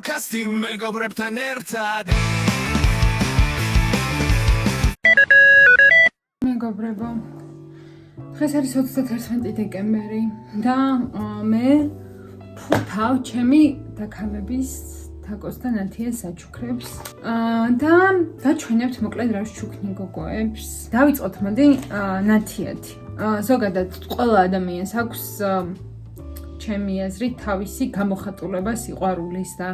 Podcasting მეგობრებთან ერთად მეგობრებო, დღეს არის 31 დეკემბერი და მე ფუთავ ჩემი დაქავების თაკოს და ნათიას საჩუქრებს და დაჩვენებთ მოკლედ რა შუქნი გოგოებს. დავიწყოთ მოდი ნათიათი. ზოგადად ყველა ადამიანს აქვს ჩემი აზრით თავისი გამოხატულება სიყვარულის და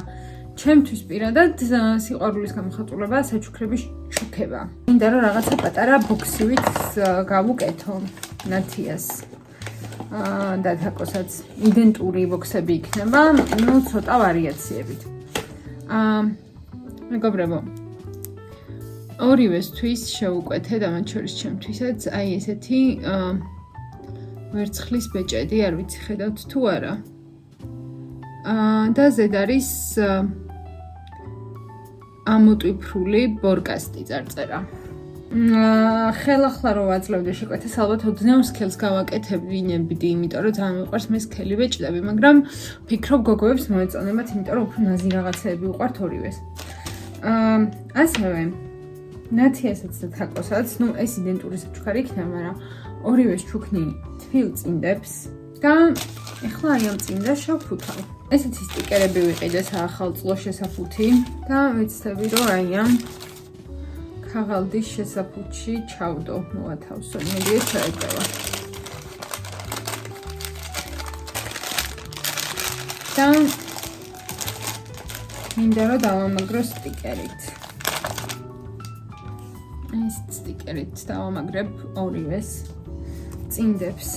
ჩემთვის პირადად სიყვარულის გამოხატულება საჩუქრების შუქება. მინდა რომ რაღაცა პატარა ბოქსივით გავუკეთო ნათიას და თაკოსაც იდენტური ბოქსები იქნება, ну ცოტა ვარიაციებით. მეგობრებო, ორივესთვის შევუკვეთე და მათ შორის ჩემთვისაც აი ესეთი ვერცხლის ბეჭედი, არ ვიცი ხედავთ თუ არა. და ზედ არის ამოტვიფრული ბორკასტი წარწერა. ხელახლა რო ვაძლევდი შეკვეთეს, ალბათ ოდნავ სქელს გავაკეთებინებდი, იმიტომ რომ ძალიან მიყვარს მე სქელი ბეჭდები, მაგრამ ვფიქრობ გოგოებს მოეწონებათ, იმიტომ რომ უფრო ნაზი რაღაცეები უყვართ ორივეს. ასევე ნათიასაც და თაკოსაც, ну ეს იდენტური საჩუქარი იქნება, მაგრამ ორივეს ჩუქნი თბილ წინდებს და ეხლა აი ამ წინდა შევფუთავ. ესეთი სტიკერები ვიყიდე საახალწლო შესაფუთი და ვეცდები რომ აი ამ ქაღალდის შესაფუთში ჩავდო, მოვათავსო, მოდიეთ ჩაეწევა. და მინდა რომ დავამაგრო სტიკერით. ეს სტიკერით დავამაგრებ ორივეს წინდებს.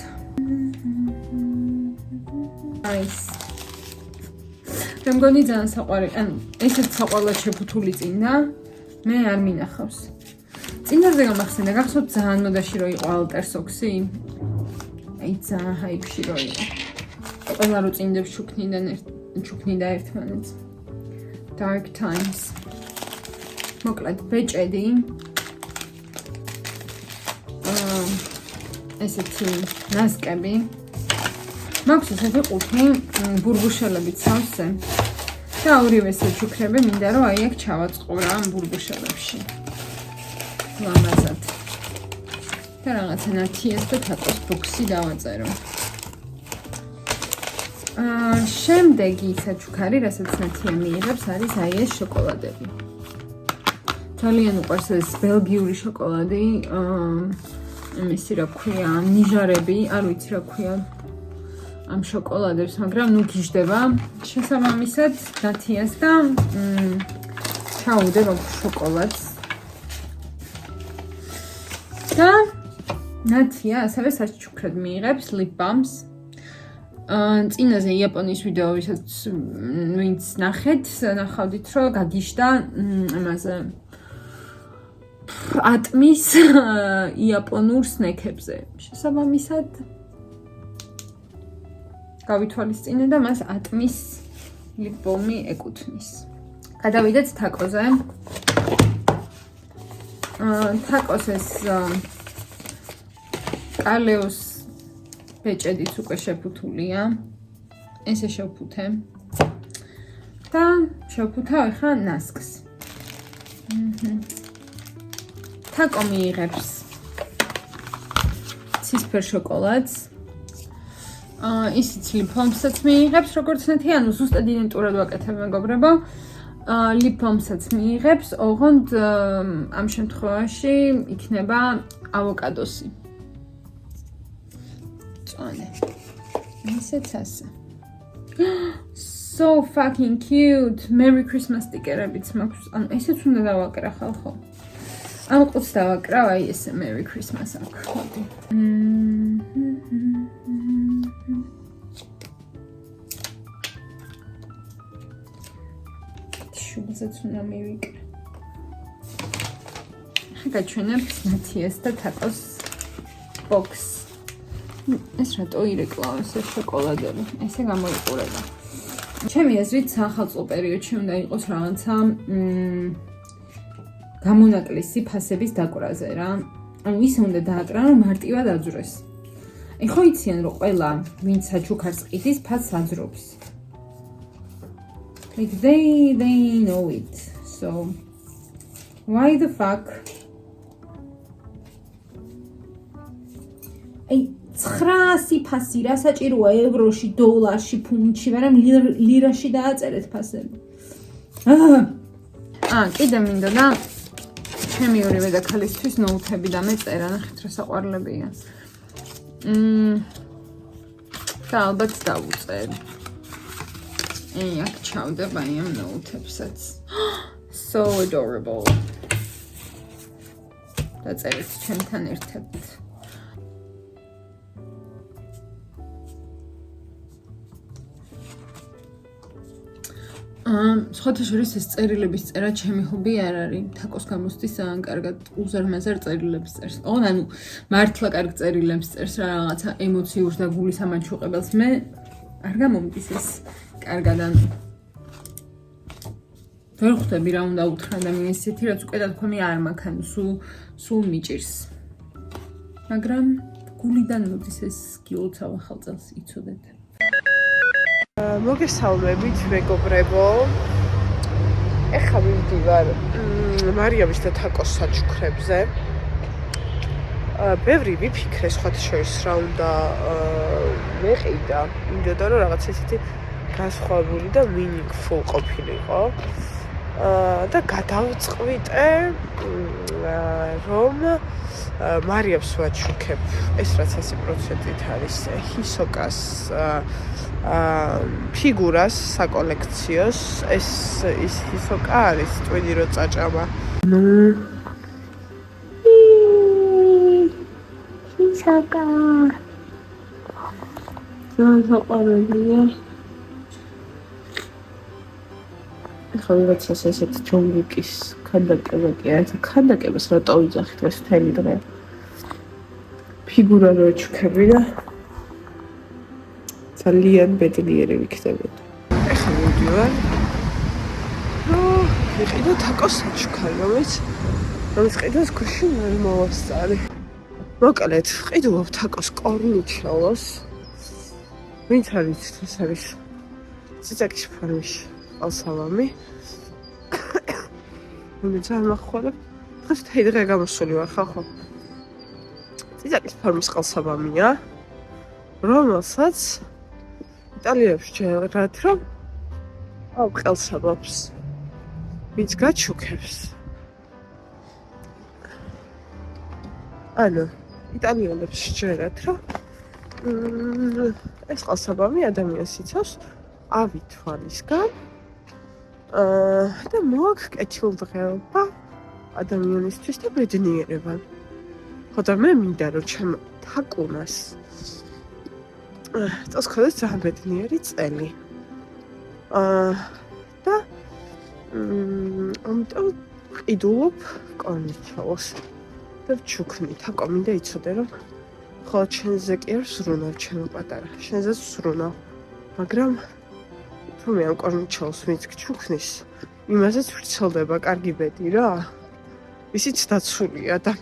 აის მე მგონი ძალიან საყვარი, ანუ ესეც საყვარლად შეფუთული წინა მე არ მინახავს. წინაზე გამახსენდა, გახსოვთ ძალიან მოდაში რო იყო ალტერსოქსი? აი ძალიან ჰაიპში რო იყო. ყველა რო წინდებს ჩუქნიდა ერთმანეთს. Dark Times. მოკლედ ბეჭედი. ესეთი ნასკები. მაქვს ესეთი ყუთი ბურბუშელებიც სავსე. და ორივე საჩუქრები მინდა რომ აი აქ ჩავაწყო რა ამ ბურბუშელებში. ლამაზად. და რაღაცა ნათიას და თაკოს ბოქსი დავაწერო. შემდეგი საჩუქარი, რასაც ნათია მიიღებს, არის აი ეს შოკოლადები. ძალიან უყვარს ეს ბელგიური შოკოლადი, იმისი რა ქვია, ნიჟარები, არ ვიცი რა ქვია ამ შოკოლადებს, მაგრამ ნუ გიждდება. შესაბამისად, ნათიას და ჩაუდებ ამ შოკოლადს. და ნათია ასევე საჩუქრად მიიღებს lip balms. წინაზე იაპონიის ვიდეო, ვისაც ვინც ნახავდით, რომ გაგიჟდა ამაზე ატმის იაპონურ სნექებზე. შესაბამისად გავითვალისწინე და მას ატმის lip balm-ი ეკუთვნის. გადავიდეთ თაკოზე. თაკოს ეს კალეოს ბეჭედიც უკვე შეფუთულია. ესე შევფუთე. და შევფუთავ ახლა ნასკს. თაკო მიიღებს ცისფერ შოკოლადს. ისიც lip balm-საც მიიღებს, როგორც ნათია, ანუ ზუსტად იდენტურად ვაკეთებ მეგობრებო. lip balm-საც მიიღებს, ოღონდ ამ შემთხვევაში იქნება ავოკადოსი. წონე. ისეც ასე. So fucking cute. Merry Christmas სტიკერებიც მაქვს. ანუ ესეც უნდა დავაკრახავ ხო? ამ ყუთს დავაკრავ, აი ესე Merry Christmas აქვს. მოდი. შუბლზეც უნდა მივიკრა. გაჩვენებთ ნათიას და თაკოს ბოქს. ეს რატო ირეკლამებს ეს შოკოლადები? ესე გამოიყურება. ჩემი აზრით საახალწლო პერიოდში უნდა იყოს რაღაცა გამონაკლისი ფასების დაკვრაზე რა. ანუ ისე უნდა დააკრა, რომ მარტივად აძვრეს. ეხო იციან რომ ყველა ვინც საჩუქარს ყიდის ფასს აძრობს. Like they know it. So why the fuck? Ay 900 ფასი რა საჭიროა ევროში, დოლარში, ფუნტში, მაგრამ ლირაში დააწერეთ ფასები. კიდე მინდოდა ჩემი ორივე დაქალისთვის ნოუთები დამეწერა, ნახეთ რა საყვარლებია. და ალბათ დავუწერ. აქ ჩავდება ამ ნოუთებსაც. So adorable. დაწერეთ ჩემთან ერთად. სხვათა შორის ეს წერილების წერა ჩემი ჰობი არ არის. თაკოს გამოსდის ძალიან კარგად უზარმაზარ წერილებს წერს. ანუ მართლა კარგ წერილებს წერს რა რაღაცა ემოციურ და გულის ამაჩუყებელს. მე არ გამომდის ეს კარგად ანუ ვერ ხვდები რა უნდა უთხრა ადამიანს ისეთი რაც უკვე თქვენი არ მაქვს ანუ სულ მიჭირს. მაგრამ გულიდან მოდის ეს გილოცავ ახალ წელს იცოდეთ. მოგესალმებით მეგობრებო. ეხლა ვივდივარ მარიამის და თაკოს საჩუქრებზე. ბევრი ვიფიქრე სხვათა შორის რა უნდა მეყიდა. მინდოდა რომ რაღაც ესეთი განსხვავებული და meaningful ყოფილიყო. და გადავწყვიტე რომ მარიამს ვაჩუქებ ეს რაც 100%-ით არის ჰისოკას ფიგურას საკოლექციოს ეს ის ჰისოკა არის ტვინი რო წაჭამა ჰისოკა საყვარელია ახლა ვიღაცას ესეთ ჯონგიკის ქანდაკება კი არა ქანდაკებას რატო ვიძახით ეს თელი დღე ფიგურა რო ჩუქები და ძალიან ბედნიერი ვიქნებოდი. ეხლა მივდივარ. ვიყიდო თაკოს საჩუქარი, რომელიც ყიდოს გუშინ ვერ მოვასწარი. მოკლედ, ყიდულობ თაკოს კორნიჩელოს. ვინც არის ეს არის ციცაკის ფორმის ყალსაბამი. მე ძალიან მახვალებ. დღეს თეი დღე გამოსული ვარ ხო? ციცაკის ფორმის ყალსაბამია, რომელსაც იტალიებში ჯერათ რომ ყელსაბამს ვინც გაჩუქებს ანუ იტალიელებს ჯერათ რომ ეს ყელსაბამი ადამიანს იცავს ავი თვალისგან და მოაქვს კეთილდღეობა ადამიანისთვის და ბედნიერება ხო და მე მინდა რომ ჩემ თაკუნას წელს ხოდეს ძალიან ბედნიერი წელი. და ამიტომ ყიდულობ კორნიჩელოს და ვჩუქნი თაკო მინდა იცოდე რომ ხოლო ჩენზე კი არ ვსრუნავ ჩემო პატარა შენზეც ვსრუნავ მაგრამ თუ მე ამ კორნიჩელოს ვინც გჩუქნის იმაზეც ვრცელდება კარგი ბედი რა ისიც დაცულია და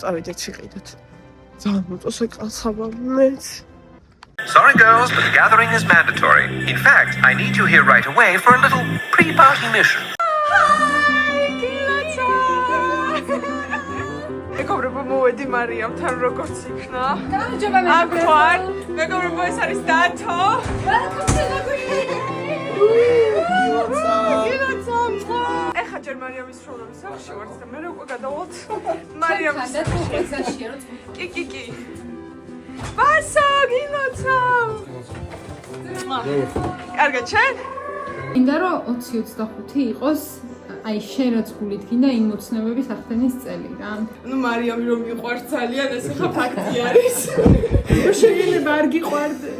წავიდეთ ვიყიდოთ. ძალიან მოწონს ყალსაბამეც. Sorry girls, but the gathering is mandatory. In fact, I need you here right away for a little pre-party mission. მეგობრებო მოვედი მარიამთან როგორც იქნა. გამარჯობა აკვარ, მეგობრებო ეს არის დათო. ეხა ჯერ მარიამის შრომების სახში ვარ და მე უკვე გადავალთ მარიამის ხანდაშია რომ კი ბასო გილოცავ კარგად შენ მინდა რომ 2025 იყოს აი შენ რაც გულით გინდა იმ მოცნებების ახდენის წელი რა. ნუ მარიამი რომ მიყვარს ძალიან ეს ხა ფაქტი არის. შეიძლება არ გიყვარდე.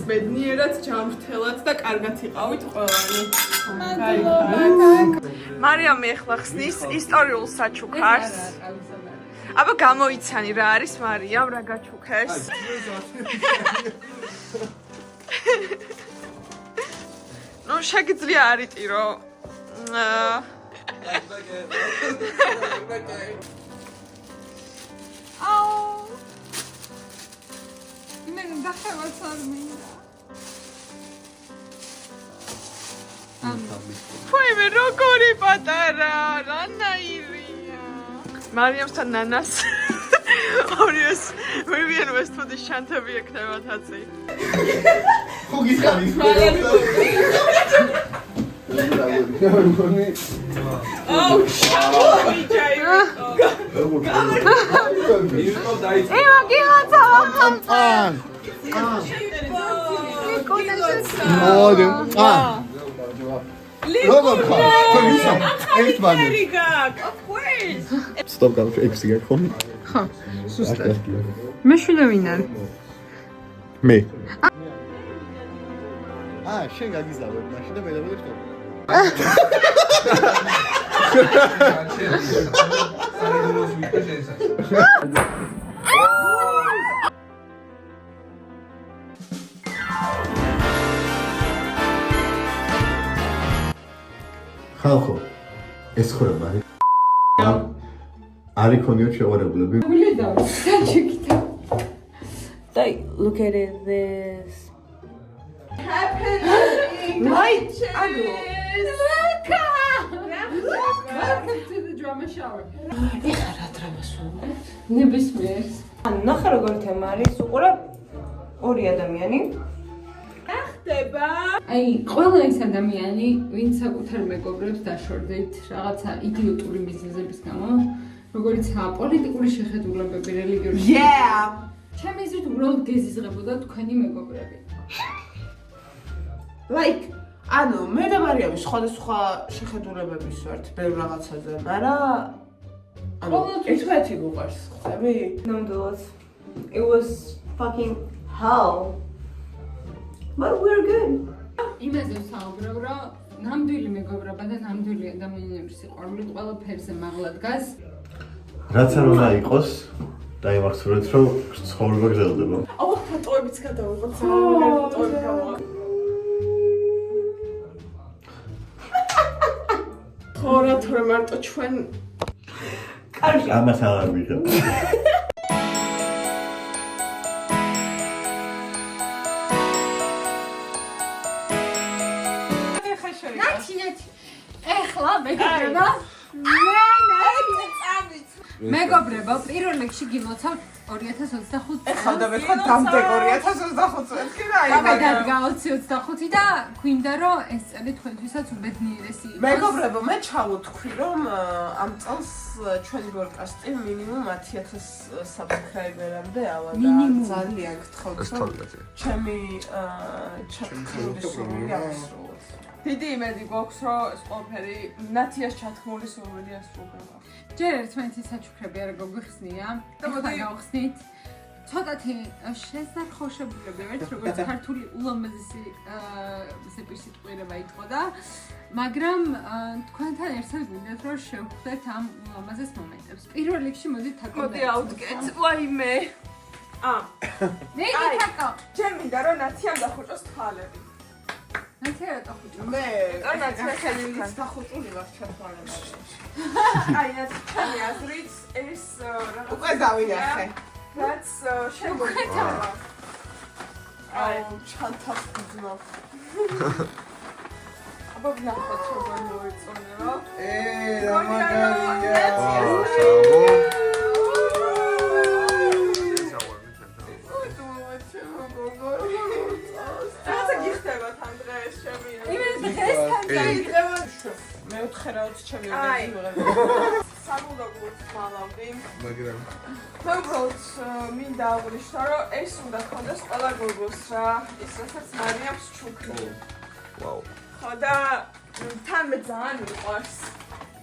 ბედნიერად, ჯანმრთელად და კარგად იყავით ყველანი. მარიამი ახლა ხსნის ისტორიულ საჩუქარს. აბა გამოიცანი რა არის მარიამ რა გაჩუქეს. ნუ შეგიძლია არიტირო. ნახევარს არ მინდა. ვაიმე, როგორი პატარა, რანაირია. მარიამსთან ნანას Vivian Westwood-ის შანთები ექნებათ აწი. ხუგის ხარის. Oh, შავი ჯაირო. გილაცა ან. მოდი. როგორ ხარ? თორისა, ერთმანე. Of course. Stop გავჩ ექსი გახომ. ხო, სუსტად. მე შვიდე ვინ არის? მე. შენ გაგიზავებ მაშინ და მე დავიდე ხტო. ხალხო, ეს ხორება არ იქონიოთ შეყარებულები. Like, look at it, this. Right, Welcome to the drama shower. ეხლა რა დრამას ვუყურებ? ნებისმიერს. ნახე როგორ თემა არის, უყურებ ორი ადამიანი. ხდება. აი, ყველა ის ადამიანი, ვინც საკუთარ მეგობრებს დაშორდეთ რაღაცა იდიოტური მიზეზების გამო, როგორიცაა პოლიტიკური შეხედულებები, რელიგიური Yeah. ჩემი აზრით უბრალოდ გეზიზღებოდა თქვენი მეგობრები. Like, ანუ მე და მარიამი სხვადასხვა შეხედულებების ვართ ბევრ რაღაცაზე, მაგრამ ანუ ერთმანეთი გვყარს, ხდები? Nonetheless, it was fucking hell. But we're good. იმაზე ვსაუბრობ, რომ ნამდვილი მეგობრობა და ნამდვილი ადამიანების სიყვარული ყველაფერზე მაღლა დგას. რაც არ უნდა იყოს, დაიმახსოვრეთ, რომ ცხოვრება გრძელდება. აუ, ფოტოებიც გადავიღოთ, ძალიან ფოტოები გავაღებ. ხო, რა თორე მარტო ჩვენ ამას აღარ ვიღებ. ეხლა მეგობრება მეგობრება პირველ რიგში გილოცავთ 2025 ეხლა და მეთქვა დამდეგ 2025 წელს რა აი დადგა 2025 და გვინდა რომ ეს წელი თქვენთვისაც უბედნიერესი იყოს მეგობრებო მე ჩავუთქვი რომ ამ წელს ჩვენი ბოდკასტი მინიმუმ 10,000 subscriber-ამდე ავა და ძალიან გთხოვთ რომ ჩემი ჩათქმული სურვილი აღსრულოთ დიდი იმედი გვაქვს რომ ეს ყველაფერი ნათიას ჩათქმული სურვილი ასრულდება ჯერ ერთმანეთის საჩუქრები არ გვიხსნია ეხლა გავხსნით ცოტათი შესაძახოშებულები ვართ როგორც ქართული ულამაზესი სეპირსიტყვირება იტყოდა მაგრამ თქვენთან ერთად გვინდათ რომ შევხვდეთ ამ ულამაზეს მომენტებს პირველ რიგში მოდით თაკო მოდი ავდგეთ ვაიმე ნეგი თაკო ჯერ მინდა რომ ნათიამ დახუჭოს თვალები ნათია რატო ხუჭო მე ნათია ხელივით დახუჭული ვარ ჩათვალებაში აი ნათი ჩემი აზრით ეს რაღაც უკვე დავინახე რაც შეგვიძლია აი ჩანთას გძნობ აბა ვნახოთ როგორ მოეწონება რა მაგარია მეოთხე რაოდს ჩემი ოდესი ვიღებ. სამუდაგოდ მალავდი. მაგრამ მე უბრალოდ მინდა აღვნიშნო, რომ ეს უნდა გქონდეს ყველა გოგოს რა, ის რასაც მარიამს ჩუქნი. ვაუ. ხო და თან მე ძალიან მიყვარს.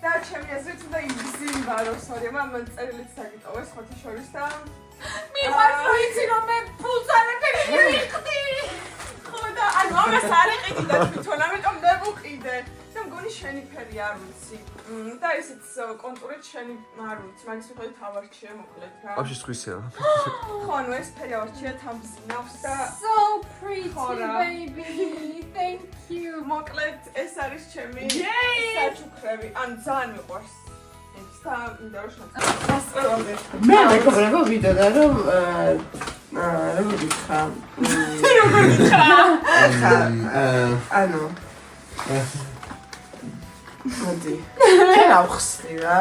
და ჩემი აზრით უნდა იგზიმბარო, სორიო, მან წერილიც დაგიტოვეს ხოთი შორის და მიყვარს რომ იცი რომ მე ფულს არ ვიყდი ხო და ანუ ამას არ იყიდი და თვითონ ამიტომ მე ვუყიდე. და მგონი შენი ფერი არ ვიცი. და ესეც კონტურით შენი არ ვიცი, მაგის მიხედვით ავარჩიე მოკლედ რა. Вообще სხვისია. ხო, ანუ ეს ფერი ავარჩიე თამბზინავს და So pretty baby. Thank you. მოკლედ ეს არის ჩემი საჩუქრები. ან ძალიან მიყვარს. ეს და მინდა რომ შევწერ. მე მეგობრებო ვიდოდა რომ როგორ გითხრა? ანუ მოდი. რა ვხსნი რა?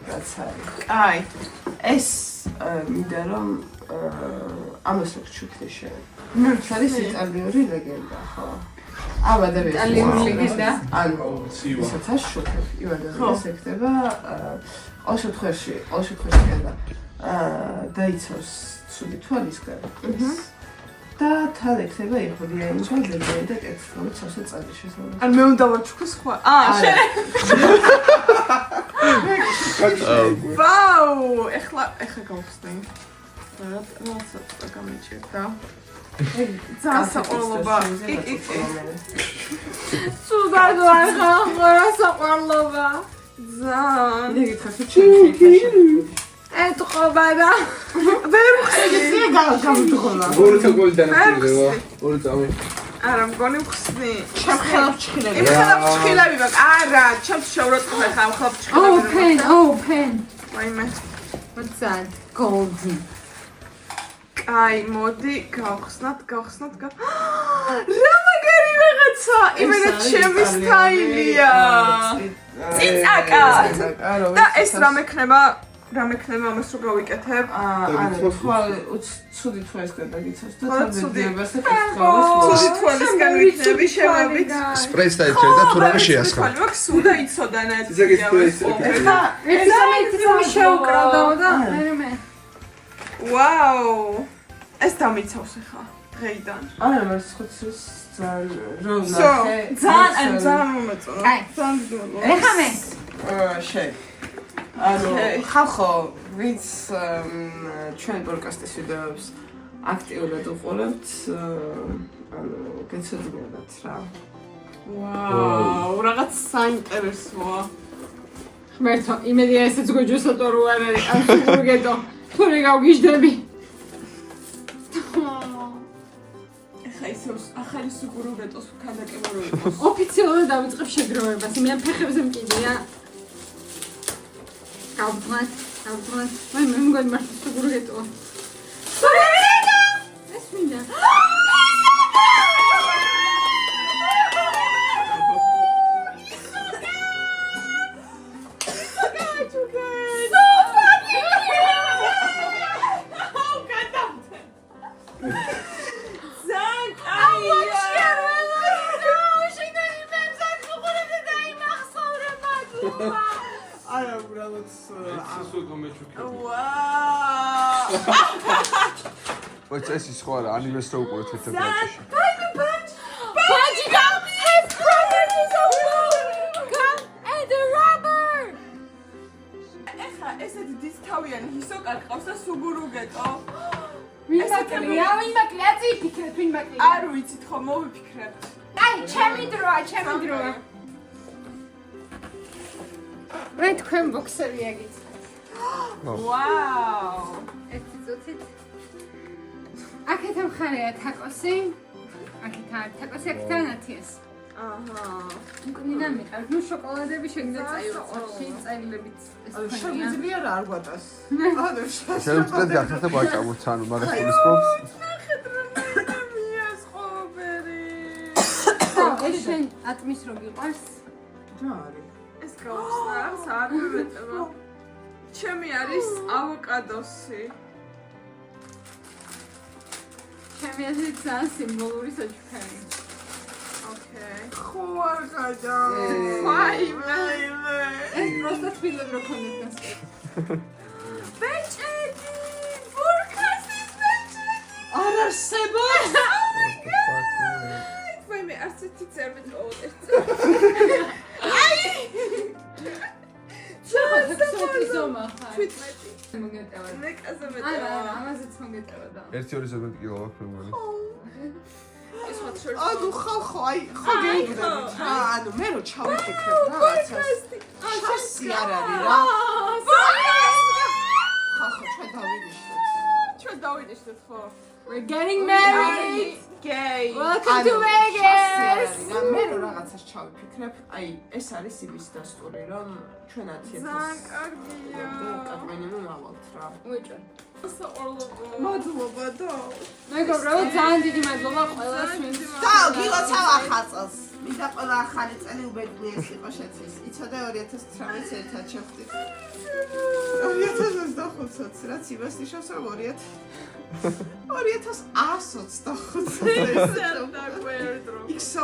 რაც არის. აი, ეს მინდა რომ ამას ვჩუქდი შენ. ეს არის იტალიური ლეგენდა, ხო? ამ ადამიანს იტალიური ლეგენდა? ანუ ისაც აშუქებ, იმადას ეკდება ყოველ შემთხვევაში კედა დაიცავს ცუდი თვალისგან და თან ექნება იხოდიანი ძველი და ტექსტური ცალსა წალი შესაძლოა. ან მე უნდა ვაჩუქო სხვა. შენ. ვაუ, ეხლა გავხსნი. რა გამიჭირდა. ძალიან საყვარლობა. სუდად ვარ ხარ საყვარლობა. ძალიან. მე გითხრათ ჩემი ეთყობა და ვერ ხსნი გავდგონა. ორი წამი დანახდება. ორი წამი. არა მგონი ვხსნი. ჩემ ხელებს ჭხილები. იმ ხელებს ჭხილები მაქვს. არა, ჩემს შევროწყე ხარ ხელებს ჭხილები. Open. ვაიმე. What's that? Golden. აი, მოდი, გავხსნათ. რა მაგარი რაღაცა! იმენა ჩემი სტაილია. ციცაკა. და ეს რა მექნება ამას რო გავიკეთებ? ანუ თვალი ცუდი თვალისგან დაგიცავს და თავდადებას და ცუდი თვალისგან ვიქნები შემავით. სპრეის დაიჭერ და თუ რამე შეასხა. თვალი მაქვს სუდა იცოდა ნაძ. ზეგი სპრეის. ეს შეუკრავდაო და მე. ვაუ! ეს დამიცავს ახლა დღეიდან. არა, მას ხოცის ძალიან რომ სო, ნახე. ძალიან მომეწონა. აი. ძალიან გმოვა. ეხა მე. შენ. ანუ ხალხო, ვინც ჩვენ პოდკასტის ვიდეოებს აქტიურად უყურებთ, ანუ გეცოდინებათ რა. ვაუ, რაღაც საინტერესოა. ხმერთო, იმედია ესეც გოჯოსატო რო არ არის. ან სულგედო. თუ რა გავგიჟდები. ეხა ისე ახალი სუგურუგეტოს ქანდაკება რო იყოს. ოფიციალურად დავიწყებ შეგროვებას. იმიან ფეხებზე მკიდია. გავბრუნეთ. მე მგონი მართლა სუგურუგეტოა. სუგურუგეტო! ეს მინდა. არა, უბრალოდ ვაუ წესი სხვა არა ანიმეს რო უყურეთ ერთ პლატოში. Baji, come! His brother is a fool! Come and the rubber! ეხა ესეთი დისთავიანი ჰისოკა ყავს და სუგურუგეტო. ვინ მაკლია? აწი ფიქრეთ, ვინ მაკლია? არ ვიცით ხო, მოვიფიქრებთ. აი, ჩემი დროა. მე თქვენ ბოქსერი აგიც. ვაუ! ერთი წუთით. აქეთ მხარეა თაკოსი. აქეთ არის თაკოსი, აქეთ არის ნათიას. აჰა. მკვიდან მიყავთ, ნუ შოკოლადები შეგდა წაიღო, ორი წერილებით ეს ფონია. შეგვიძლია რა არ გვატას. ანუ შენ ვწდეთ გახსნა ვაჭამოთ ანუ მაგას გულისხმობს. ეს შენ ატმის რო გიყვარს? რა არის? ეს გავხსნას არ მივეტევა. ჩემი არის ავოკადოსი. ჩემი აზრით ძალიან სიმბოლური საჩუქარი. ოკეი. ხო არ გადა. ვაიმე. ეს პროსტა თბილად რო ქონდეთ გასწრე. ბეჭედი! ბურქასის ბეჭედი! არ არსებობს. ვაიმე, არც ერთი წერმით მოვუტერ. მოგეტევა. ნეკაზე არა, მეტევა. ამაზეც მოგეტევა და. 1-2 ზოგადად კი ვაქვს მე მგონი. ეს მათ შორის. ანუ ხალხო, აი, ხო გეუბნებით რა, ანუ მე რო ჩავიფიქრებ რაღაცას. შასი არ არის რა. ხალხო, ჩვენ დავინიშნოთ. ხო. We're getting married. Gay. Welcome to Vegas. მე რო რაღაცას ჩავიფიქრებ, აი ეს არის იმის დასტური, რომ ჩვენ 10.000 ძალიან კარგია. კატმინიმუმ ავალთ რა. უეჭვენ. საყვარლობო. მადლობა და მეგობრებო, ძალიან დიდი მადლობა ყველას ვინც გილოცავ ახალწელს. მინდა ყველა ახალი წელი უბედნიერს იყო შეცეს. იცოდე 2019 ერთად შევხვდით. 2025-ს რაც იმას ნიშნავს რომ 2025 დაგვერდრო. XO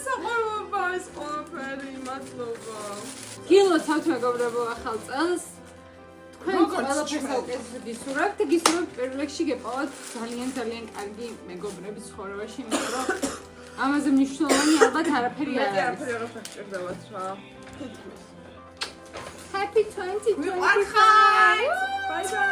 საყვარლობა ეს ყველაფერი, მადლობა. გილოცავთ მეგობრებო ახალ წელს. თქვენ როგორც ყველაფერს ჩვენ. აუკეთებთ გისურვებთ და გისურვებთ პირველ რიგში გეპოვოთ ძალიან კარგი მეგობრები ცხოვრებაში, იმიტომ რომ ამაზე მნიშვნელოვანი ალბათ არაფერი არ არის. არაფერი სჭირდებათ რა. Happy 2025! ვიყარხართ! Bye bye.